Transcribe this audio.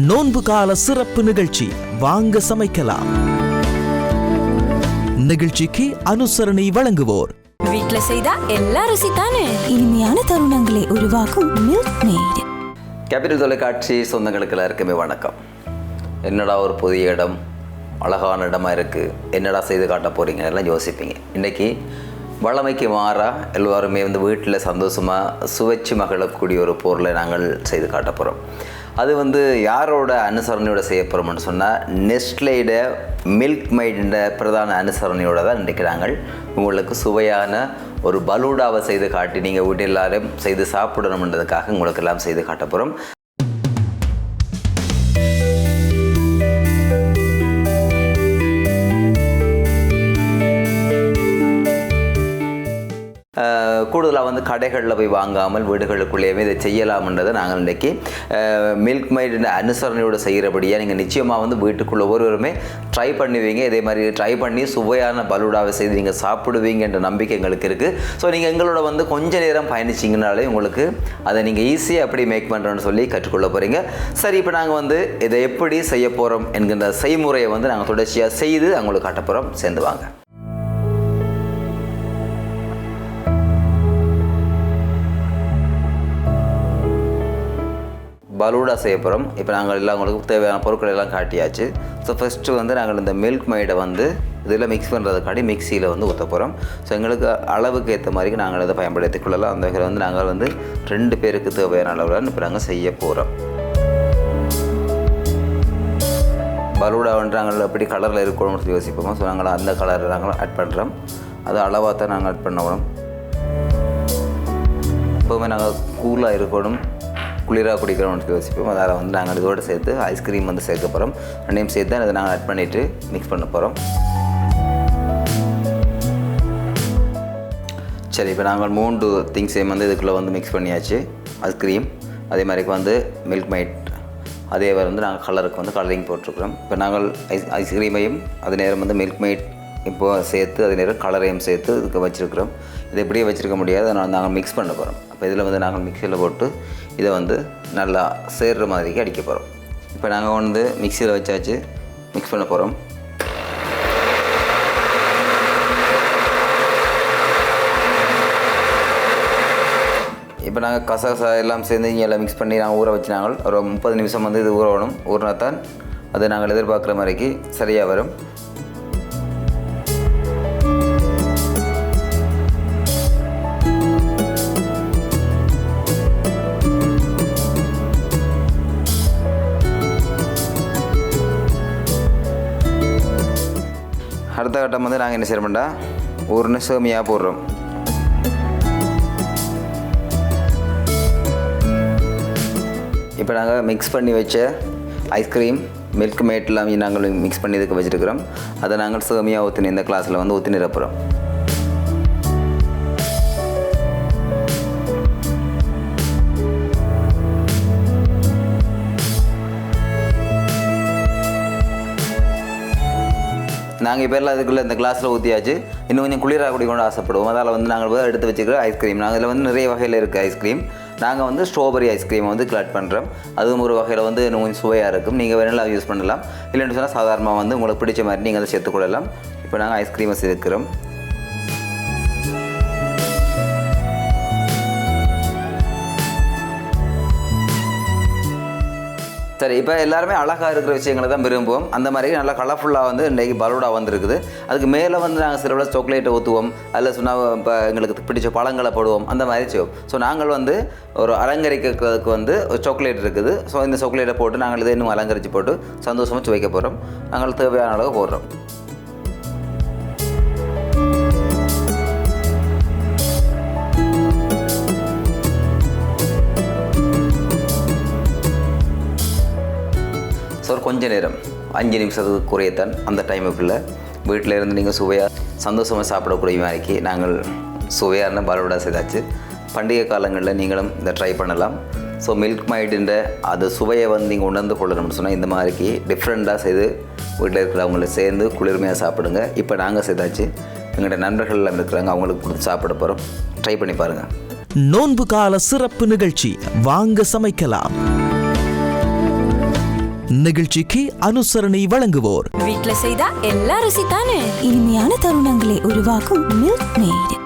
நோன்பு கால சிறப்பு நிகழ்ச்சி வாங்க சமைக்கலாம். நிகழ்ச்சிக்கு அனுசரணை வழங்குவோர் வீட்ல செய்தா எல்லா ருசி தானே. இனிமையான தருணங்களை உருவாக்கும் மில்க் மேட். கேபிட்டல் தொலைக்காட்சி சொந்தங்களுக்கு எல்லாருக்குமே வணக்கம். என்னடா ஒரு புதிய இடம், அழகான இடமா இருக்குது, என்னடா செய்து காட்ட போகிறீங்க எல்லாம் யோசிப்பீங்க. இன்றைக்கி வளமைக்கு மாறா எல்லோருமே வீட்டில் சந்தோஷமாக சுவைச்சு மகிழக்கூடிய ஒரு பொருளை நாங்கள் செய்து காட்ட போகிறோம். அது யாரோட அனுசரணையோட செய்ய போகிறோம்னு சொன்னால் நெஸ்ட்லேட மில்க் மைட பிரதான அனுசரணையோடு தான் இன்றைக்கு நாங்கள் உங்களுக்கு சுவையான ஒரு பலூடாவை செய்து காட்டி நீங்கள் வீட்டில் எல்லாரும் செய்து சாப்பிடணுன்றதுக்காக உங்களுக்கு எல்லாம் செய்து காட்ட போகிறோம். கூடுதலாக கடைகளில் போய் வாங்காமல் வீடுகளுக்குள்ளேயே இதை செய்யலாம்ன்றதை நாங்கள் இன்றைக்கி மில்க் மைடின் அனுசரணையோடு செய்கிறபடியாக நீங்கள் நிச்சயமாக வீட்டுக்குள்ளே ஒவ்வொருவருமே ட்ரை பண்ணுவீங்க. இதே மாதிரி ட்ரை பண்ணி சுவையான பலூடாவை செய்து நீங்கள் சாப்பிடுவீங்கன்ற நம்பிக்கை எங்களுக்கு இருக்குது. ஸோ நீங்கள் எங்களோட கொஞ்ச நேரம் பயணிச்சிங்கனாலே உங்களுக்கு அதை நீங்கள் ஈஸியாக எப்படி மேக் பண்ணுறோன்னு சொல்லி கற்றுக்கொள்ள போகிறீங்க. சரி, இப்போ நாங்கள் இதை எப்படி செய்ய போகிறோம் என்கின்ற செய்முறையை நாங்கள் தொடர்ச்சியாக செய்து அவங்களுக்கு காட்ட போகிறோம். சேர்ந்து வாங்க. பலூடா செய்ய போகிறோம். இப்போ நாங்கள் எல்லாம் உங்களுக்கு தேவையான பொருட்கள் எல்லாம் காட்டியாச்சு. ஸோ ஃபஸ்ட்டு நாங்கள் இந்த மில்க் மைடை இதில் மிக்ஸ் பண்ணுறதுக்காண்டி மிக்சியில் ஊற்ற போகிறோம். ஸோ எங்களுக்கு அளவுக்கு ஏற்ற மாதிரி நாங்கள் இதை பயன்படுத்திக் கொள்ளலாம். அந்த வகையில் நாங்கள் 2 பேருக்கு தேவையான அளவில் இப்போ நாங்கள் செய்ய போகிறோம். பலூடா நாங்கள் எப்படி கலரில் இருக்கணும்னு சொல்லி யோசிப்போம். ஸோ நாங்கள் அந்த கலரை நாங்கள் ஆட் பண்ணுறோம். அது அளவாக தான் நாங்கள் ஆட் பண்ணணும். எப்போவுமே நாங்கள் கூலாக இருக்கணும், குளிராக குடிக்கிறோம்னு யோசிப்போம். அதில் நாங்கள் இதோடு சேர்த்து ஐஸ்கிரீம் சேர்க்க போகிறோம். ரெண்டையும் சேர்த்து தான் இதை நாங்கள் ஆட் பண்ணிவிட்டு மிக்ஸ் பண்ண போகிறோம். சரி, இப்போ நாங்கள் 3 திங்ஸையும் இதுக்குள்ளே மிக்ஸ் பண்ணியாச்சு. ஐஸ்கிரீம், அதே மாதிரி மில்க் மைட், அதே நாங்கள் கலருக்கு கலரிங் போட்டிருக்கிறோம். இப்போ நாங்கள் ஐஸ்கிரீமையும் அதே நேரம் மில்க் மைட் இப்போது சேர்த்து அதே நேரம் கலரையும் சேர்த்து இதுக்கு வச்சுருக்கிறோம். இதை எப்படியே வச்சுருக்க முடியாது, அதனால் நாங்கள் மிக்ஸ் பண்ண போகிறோம். அப்போ இதில் நாங்கள் மிக்சியில் போட்டு இதை நல்லா சேர்ற மாதிரிக்கு அடிக்க போகிறோம். இப்போ நாங்கள் மிக்சியில் வச்சாச்சு, மிக்ஸ் பண்ண போகிறோம். இப்போ நாங்கள் கசகசா எல்லாம் சேர்ந்து இங்கே எல்லாம் மிக்ஸ் பண்ணி நாங்கள் ஊற வச்சு நாங்கள் ஒரு 30 நிமிஷம் இது ஊறணும். ஊறினா தான் அது நாங்கள் எதிர்பார்க்குற மாதிரிக்கு சரியாக வரும். அடுத்த கட்டம் நாங்கள் என்ன செய்யறோம்டா, ஒரு சேமியா போடுறோம். இப்போ நாங்கள் மிக்ஸ் பண்ணி வச்ச ஐஸ்கிரீம், மில்க் மேட்லாம் நாங்கள் மிக்ஸ் பண்ணி இதுக்கு வச்சுருக்கிறோம். அதை நாங்கள் சேமியா ஊற்றின இந்த கிளாஸில் ஊற்றி நிரப்புகிறோம். நாங்கள் இப்போ எல்லாம் அதுக்குள்ளே இந்த கிளாஸில் ஊற்றியாச்சு. இன்னும் கொஞ்சம் குளிராக குடிக்கொண்டு ஆசைப்படுவோம். அதில் நாங்கள் எடுத்து வச்சுக்கிற ஐஸ்கிரீம், நாங்கள் இதில் நிறைய வகையில் இருக்குது ஐஸ்கிரீம். நாங்கள் ஸ்ட்ராபெரி ஐஸ்கிரீமை கலெக்ட் பண்ணுறோம். அதுவும் ஒரு வகையில் இன்னும் கொஞ்சம் சுவையாக இருக்கும். நீங்கள் வேணாலும் யூஸ் பண்ணலாம். இல்லைன்னு சொன்னால் சாதாரணமாக உங்களுக்கு பிடிச்ச மாதிரி நீங்கள் அதை சேர்த்துக்கொள்ளலாம். இப்போ நாங்கள் ஐஸ்கிரீமை சேர்க்கிறோம். சரி, இப்போ எல்லாருமே அழகாக இருக்கிற விஷயங்களை தான் விரும்புவோம். அந்த மாதிரி நல்லா கலர்ஃபுல்லாக இன்றைக்கி பலூடா வந்துருக்குது. அதுக்கு மேலே நாங்கள் சில சாக்லேட்டை ஊற்றுவோம், அதில் சொன்னால் இப்போ எங்களுக்கு பிடிச்ச பழங்களை போடுவோம், அந்த மாதிரி செய்வோம். ஸோ நாங்கள் ஒரு அலங்கரிக்கிறதுக்கு ஒரு சாக்லேட் இருக்குது. ஸோ இந்த சாக்லேட்டை போட்டு நாங்கள் இதை இன்னும் அலங்கரித்து போட்டு சந்தோஷமாக சுவைக்க போகிறோம். நாங்கள் தேவையான அளவு போடுறோம். ஸோ கொஞ்சம் நேரம் 5 நிமிஷத்துக்கு குறையத்தான் அந்த டைமுக்குள்ளே வீட்டில் இருந்து நீங்கள் சுவையாக சந்தோஷமாக சாப்பிடக்கூடிய மாதிரிக்கு நாங்கள் சுவையான பலூடா செய்தாச்சு. பண்டிகை காலங்களில் நீங்களும் இதை ட்ரை பண்ணலாம். ஸோ மில்க் மைடுன்ற அது சுவையை நீங்கள் உணர்ந்து கொள்ளணும்னு சொன்னால் இந்த மாதிரிக்கு டிஃப்ரெண்ட்டாக செய்து வீட்டில் இருக்கிறவங்கள சேர்ந்து குளிர்மையாக சாப்பிடுங்க. இப்போ நாங்கள் செய்தாச்சு, எங்களோட நண்பர்கள் எல்லாம் இருக்கிறாங்க, அவங்களுக்கு கொடுத்து சாப்பிட போகிறோம். ட்ரை பண்ணி பாருங்கள். நோன்பு கால சிறப்பு நிகழ்ச்சி வாங்க சமைக்கலாம். நிகழ்ச்சிக்கு அனுசரணை வழங்குவோர் வீட்ல செய்தா எல்லா ருசி தானே. இனிமையான தருணங்களை உருவாக்கும் மில்க் மேட்.